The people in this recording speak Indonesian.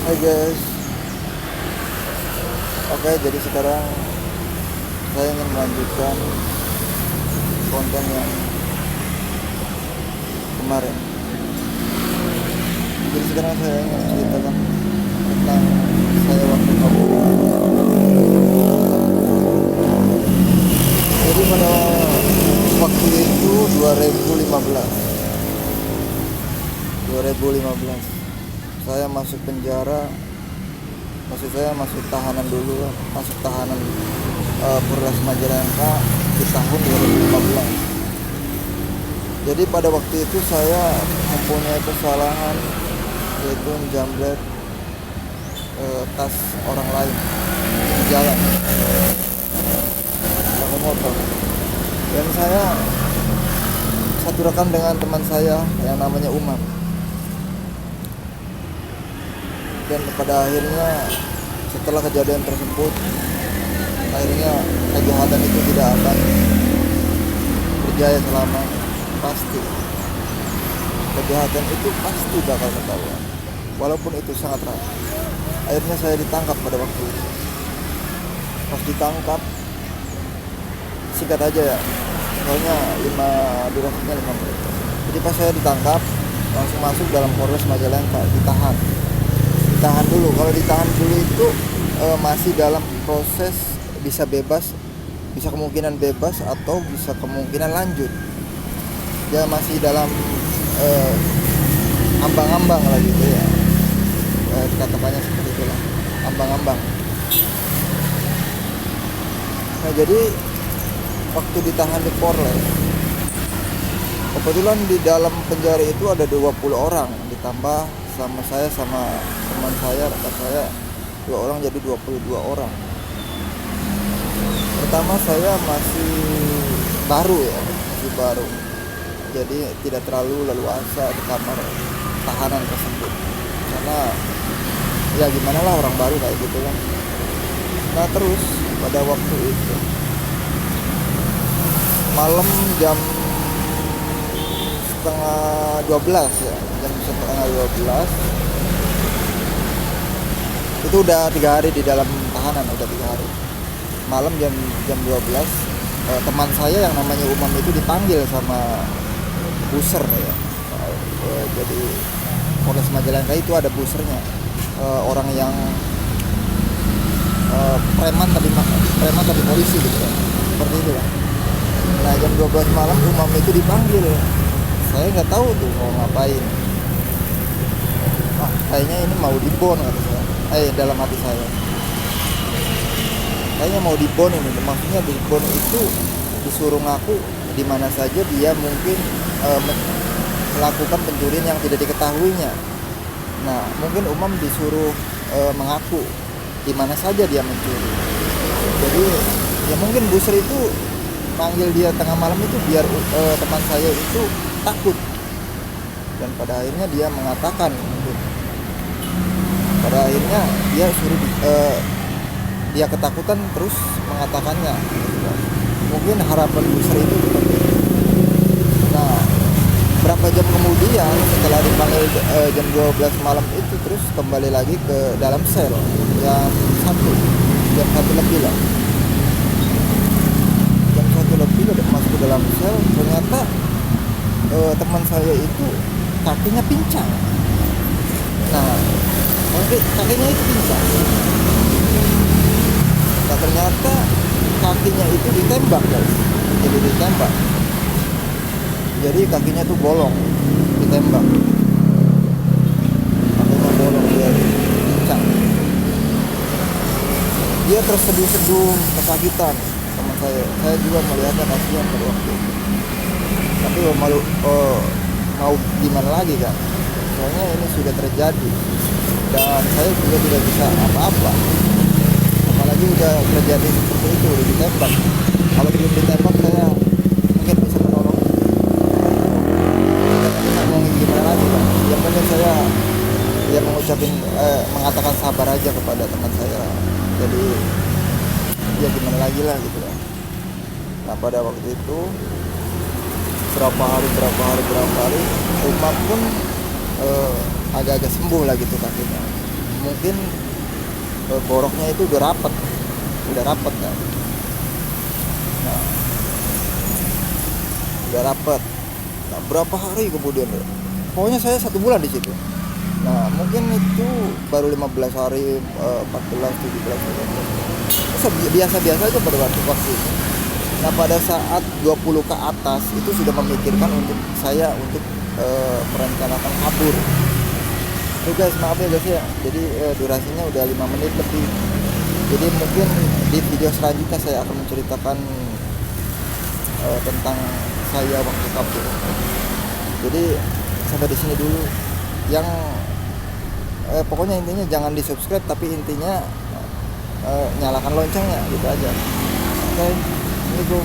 Hai guys, oke, jadi sekarang saya ingin melanjutkan konten yang kemarin. Jadi sekarang saya ingin ceritakan tentang saya waktu kabur. Jadi pada waktu itu 2015 saya masuk penjara, maksud saya masuk tahanan dulu, masuk tahanan Polres Majalengka di tahun 2015. Jadi pada waktu itu saya mempunyai kesalahan, yaitu menjamret tas orang lain di jalan pakai motor. Dan saya satu rekan dengan teman saya yang namanya Umar. Dan pada akhirnya setelah kejadian tersebut, akhirnya kejahatan itu tidak akan berjaya selama. Pasti kejahatan itu pasti bakal ketahuan, walaupun itu sangat rapi. Akhirnya saya ditangkap pada waktu itu. Pas ditangkap, singkat aja ya, soalnya durasinya 5 menit. Jadi pas saya ditangkap, langsung masuk dalam Polres Majalengka, ditahan dulu. Kalau ditahan dulu itu masih dalam proses bisa bebas, bisa kemungkinan bebas atau bisa kemungkinan lanjut. Dia masih dalam ambang-ambang lah gitu ya, katakannya seperti itulah, ambang-ambang. Nah, jadi waktu ditahan di Polres, kebetulan di dalam penjara itu ada 20 orang, ditambah sama saya sama teman saya, rekan saya 2 orang, jadi 22 orang. Pertama saya masih baru, jadi tidak terlalu leluasa di kamar tahanan tersebut, karena ya gimana lah, orang baru kayak gitu kan. Nah, terus pada waktu itu malam jam setengah 12 ya, jam setengah 12 itu udah 3 hari di dalam tahanan, udah 3 hari. Malam jam 12 teman saya yang namanya Umam itu dipanggil sama buser ya. Jadi Polres Majalengka itu ada busernya, orang yang preman tapi polisi gitu kan, seperti itu lah. Nah, jam 12 malam Umam itu dipanggil. Saya nggak tahu tuh mau ngapain. Kayaknya ini mau dibon, kata saya. Dalam hati saya, kayaknya mau dibon ini. Maksudnya dibon itu disuruh ngaku di mana saja dia mungkin melakukan pencurian yang tidak diketahuinya. Nah, mungkin Umam disuruh mengaku di mana saja dia mencuri. Jadi ya mungkin buser itu manggil dia tengah malam itu biar teman saya itu takut. Dan pada akhirnya dia mengatakan, pada akhirnya dia suruh dia ketakutan terus mengatakannya. Mungkin harapan buser itu seperti itu. Nah, berapa jam kemudian setelah dipanggil jam 12 malam itu, terus kembali lagi ke dalam sel jam 1 lebih lah. Jam 1 lebih udah masuk ke dalam sel, ternyata teman saya itu kakinya pincang. Nah, kakinya itu pincang. Nah, ternyata kakinya itu ditembak guys. Jadi kakinya tuh bolong, ditembak. Kakinya bolong, dia pincang. Dia terseduh-seduh, kesakitan teman saya. Saya juga melihatnya, kasihan pada waktu itu. Tapi mau gimana lagi kan? Soalnya ini sudah terjadi dan saya juga tidak bisa apa-apa. Apalagi udah terjadi seperti itu, udah ditembak. Kalau belum ditembak saya mungkin bisa menolong. Mau gimana lagi kan? Yang penting saya mengatakan sabar aja kepada teman saya. Jadi ya gimana lagi lah gitu kan. Nah, pada waktu itu berapa hari Umar pun agak-agak sembuh lah gitu kakinya. mungkin boroknya itu udah rapat kan. Nah, udah rapat. Nah, berapa hari kemudian, pokoknya saya 1 bulan di situ. Nah, mungkin itu baru 15 hari, 14, 17, 18. Biasa-biasa aja pada waktu itu. Nah, pada saat 20 ke atas itu sudah memikirkan untuk saya untuk merencanakan kabur. Oke guys, maaf ya guys ya. Jadi durasinya udah 5 menit lebih. Jadi mungkin di video selanjutnya saya akan menceritakan tentang saya waktu kabur. Jadi sampai di sini dulu. Yang pokoknya intinya jangan di subscribe, tapi intinya nyalakan loncengnya gitu aja. Oke, assalamualaikum.